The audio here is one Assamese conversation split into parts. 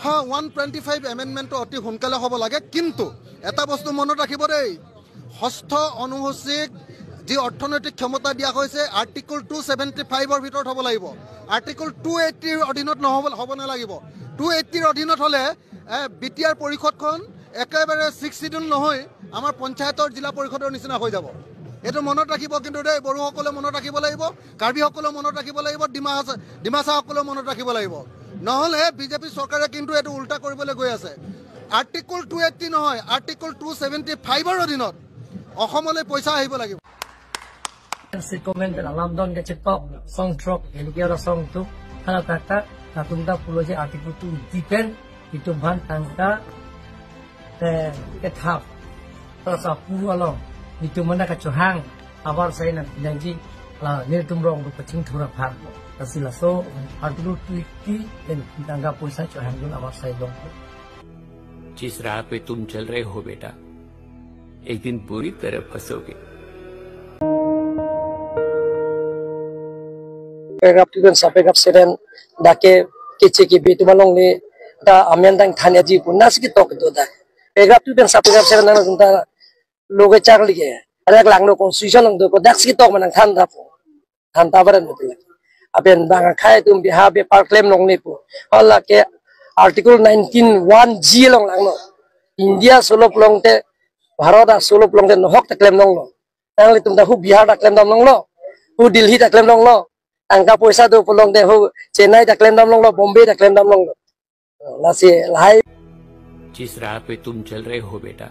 হ্যাঁ 125 এমেন্ডমেন্ট অতি সোনকালে হব লাগে কিন্তু এটা বস্তু মনত ৰাখিব দেই ষষ্ঠ অনুসূচীক যি অৰ্থনৈতিক ক্ষমতা দিয়া হৈছে আৰ্টিকল 275 ভিতৰত হ'ব লাগিব আৰ্টিকল 280 অধীনত হ'ব নালাগিব 280 অধীনত হলে বিটিআৰ পৰিষদখন একেবাৰে 6 শিডিউল নহয় আমাৰ পঞ্চায়তৰ জিলা পৰিষদৰ নিচিনা হৈ যাব এটো মনত ৰাখিব কিন্তু দেই বড়োসকলে মনত ৰাখিব লাগিব কাৰ্বিসকলে মনত ৰাখিব লাগিব ডিমাছাসকলে মনত ৰাখিব লাগিব নহলে বিজেপি চৰকাৰে কিন্তু এটো উল্টা কৰিবলৈ গৈ আছে আৰ্টিকল 280 নহয় আৰ্টিকল 275 ৰ অধীনত অসমলৈ পইচা আহিব লাগিব si komen dalam don ke cetok song trok ini kira song tu kalau kata natunda pulau je artikel tu depend itu ban tangka ke thap terus aku along itu mana kecohang awal saya nak janji lah ni tumrong tu kecing thura phang tasila so artikel 280 dan tangga puasa cohang dun awal saya dong जिस राह पे तुम चल रहे हो बेटा एक दिन पूरी तरह फंसोगे pegap tu kan sampai gap seren dake kece ki bitu malong ni da amian dang thanya ji pun nas ki tok tu da pegap tu kan sampai gap seren na junta loge chak lige ada lang no constitution lang do ko dak ki tok manang than da pu than ta baran tu aben bang khai tum biha be par claim long ni pu alla ke article 19(1)(g long lang no india solop long te bharat a solop long te nohok ta claim long lo tangli tum da hu bihar da claim long lo hu delhi da claim long lo angka puasa tu pelong deh, Chennai dah klaim dam long lo, Bombay dah klaim dam long lo, nasi lahai. जिस राह पे तुम चल रहे हो बेटा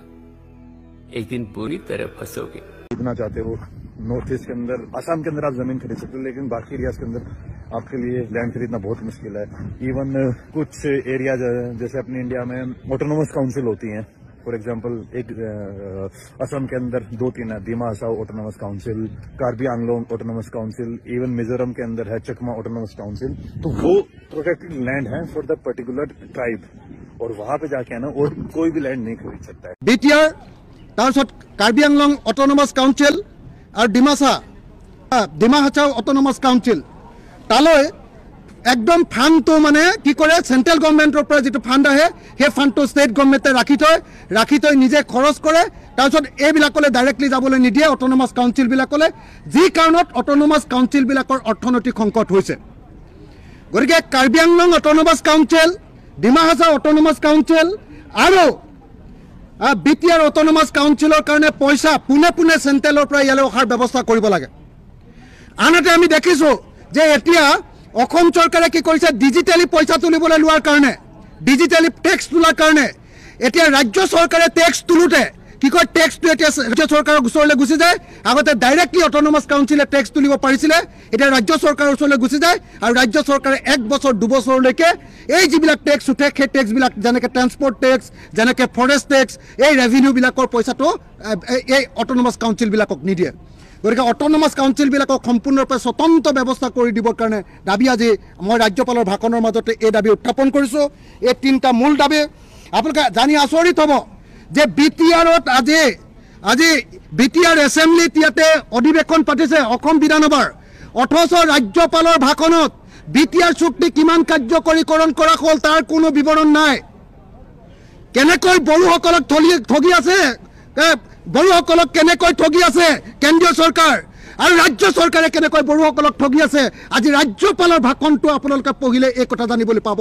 एक दिन पूरी तरह फंसोगे खरीदना चाहते हो नॉर्थ ईस्ट के अंदर असम के अंदर आप जमीन खरीद सकते हो लेकिन बाकी एरियाज के अंदर आपके लिए लैंड खरीदना बहुत मुश्किल है इवन कुछ एरियाज जैसे अपने इंडिया में ऑटोनोमस काउंसिल होती हैं फॉर एग्जाम्पल एक असम के अंदर 2-3 है Dima Hasao autonomous council Karbi Anglong autonomous council even Mizoram के अंदर है चकमा ऑटोनोमस काउंसिल तो वो प्रोटेक्टेड लैंड है फॉर द पर्टिकुलर ट्राइब और वहां पे जाके है ना और कोई भी लैंड नहीं खरीद सकता है বিটিআৰ তাৰপিছত কাৰ্বি আংলং অটোনমাস কাউন্সিল আৰু ডিমা হাছাও অটোনমাস কাউন্সিল তালৈ একদম ফান্ডটো মানে কি কৰে সেন্ট্ৰেল গভৰ্ণমেণ্টৰ পৰা যেটো ফান্ড আহে সেই ফান্ডটো ষ্টেট গভৰ্ণমেণ্টে ৰাখি থৈ নিজে খৰচ কৰে তাৰপিছত এইবিলাকলৈ ডাইৰেক্টলি যাবলৈ নিদিয়ে অটোনমাস কাউন্সিল বিলাকলৈ যি কাৰণত অটোনমাস কাউন্সিল বিলাকৰ অৰ্থনৈতিক সংকট হৈছে গতিকে Karbi Anglong autonomous council Dima Hasao autonomous council আৰু বিটিআৰ অটোনমাস কাউন্সিলৰ কাৰণে পইচা পুনে সেন্ট্ৰেলৰ পৰা ইয়ালৈ অহাৰ ব্যৱস্থা কৰিব লাগে আনহাতে আমি দেখিছো যে এতিয়া অসম চৰকাৰে কি কৰিছে ডিজিটালি পইচা তুলিবলৈ লোৱাৰ কাৰণে ডিজিটালি টেক্স তোলাৰ কাৰণে এতিয়া ৰাজ্য চৰকাৰে টেক্স তুলুতে কি কয় টেক্সটো এতিয়া ৰাজ্য চৰকাৰৰ ওচৰলৈ গুচি যায় আগতে ডাইৰেক্টলি অটোনমাস কাউন্সিলে টেক্স তুলিব পাৰিছিলে এতিয়া ৰাজ্য চৰকাৰৰ ওচৰলৈ গুচি যায় আৰু ৰাজ্য চৰকাৰে 1 বছৰ 2 বছৰলৈকে এই যিবিলাক টেক্স উঠে সেই টেক্স বিলাক যেনেকৈ ট্ৰান্সপোৰ্ট টেক্স যেনেকৈ ফৰেষ্ট টেক্স এই ৰেভিনিউ বিলাকৰ পইচাটো এই অটোনমাস কাউন্সিল বিলাকক নিদিয়ে গতিকে অটোনমাস কাউন্সিল বিলাকক সম্পূৰ্ণৰূপে স্বতন্ত্ৰ ব্যৱস্থা কৰি দিবৰ কাৰণে দাবী আজি মই ৰাজ্যপালৰ ভাষণৰ মাজতে এই দাবী উত্থাপন কৰিছো এই তিনিটা মূল দাবী আপোনালোকে জানি আচৰিত হ'ব যে বিটিআৰত আজি বিটিআৰ এছেম্বলিত ইয়াতে অধিৱেশন পাতিছে অসম বিধানসভাৰ অথচ ৰাজ্যপালৰ ভাষণত বিটিআৰ চুক্তি কিমান কাৰ্যকৰীকৰণ কৰা হ'ল তাৰ কোনো বিৱৰণ নাই কেনেকৈ বড়োসকলক ঠগি আছে বড়োসকলক কেনেকৈ ঠগি আছে কেন্দ্ৰীয় চৰকাৰ আৰু ৰাজ্য চৰকাৰে কেনেকৈ বড়োসকলক ঠগি আছে আজি ৰাজ্যপালৰ ভাষণটো আপোনালোকে পঢ়িলে এই কথা জানিবলৈ পাব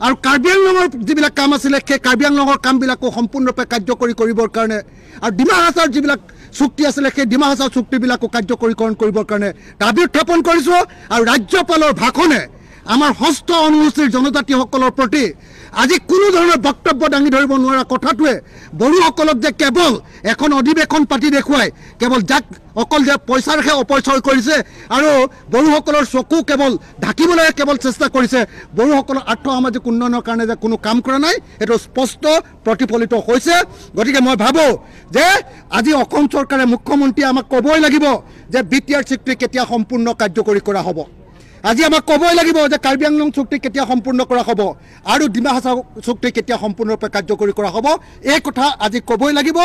আৰু কাৰ্বি আংলঙৰ যিবিলাক কাম আছিলে সেই কাৰ্বি আংলঙৰ কামবিলাকো সম্পূৰ্ণৰূপে কাৰ্যকৰী কৰিবৰ কাৰণে আৰু ডিমা হাছাওৰ যিবিলাক চুক্তি আছিলে সেই ডিমা হাছাওৰ চুক্তিবিলাকো কাৰ্যকৰীকৰণ কৰিবৰ কাৰণে দাবী উত্থাপন কৰিছোঁ আৰু ৰাজ্যপালৰ ভাষণে আমাৰ ষষ্ঠ অনুসূচীৰ জনজাতিসকলৰ প্ৰতি আজি কোনো ধৰণৰ বক্তব্য দাঙি ধৰিব নোৱাৰা কথাটোৱে বড়োসকলক যে কেৱল এখন অধিৱেশন পাতি দেখুৱাই কেৱল যাক অকল যে পইচাৰহে অপচয় কৰিছে আৰু বড়োসকলৰ চকু কেৱল ঢাকিবলৈ কেৱল চেষ্টা কৰিছে বড়োসকলৰ আৰ্থ সামাজিক উন্নয়নৰ কাৰণে যে কোনো কাম কৰা নাই এইটো স্পষ্ট প্ৰতিফলিত হৈছে গতিকে মই ভাবোঁ যে আজি অসম চৰকাৰে মুখ্যমন্ত্ৰীয়ে আমাক ক'বই লাগিব যে বিটিআৰ চুক্তি কেতিয়া সম্পূৰ্ণ কাৰ্যকৰী কৰা হ'ব আজি আমাক ক'বই লাগিব যে কাৰ্বি আংলং চুক্তি কেতিয়া সম্পূৰ্ণ কৰা হ'ব আৰু ডিমা হাছাও চুক্তি কেতিয়া সম্পূৰ্ণৰূপে কাৰ্যকৰী কৰা হ'ব এই কথা আজি ক'বই লাগিব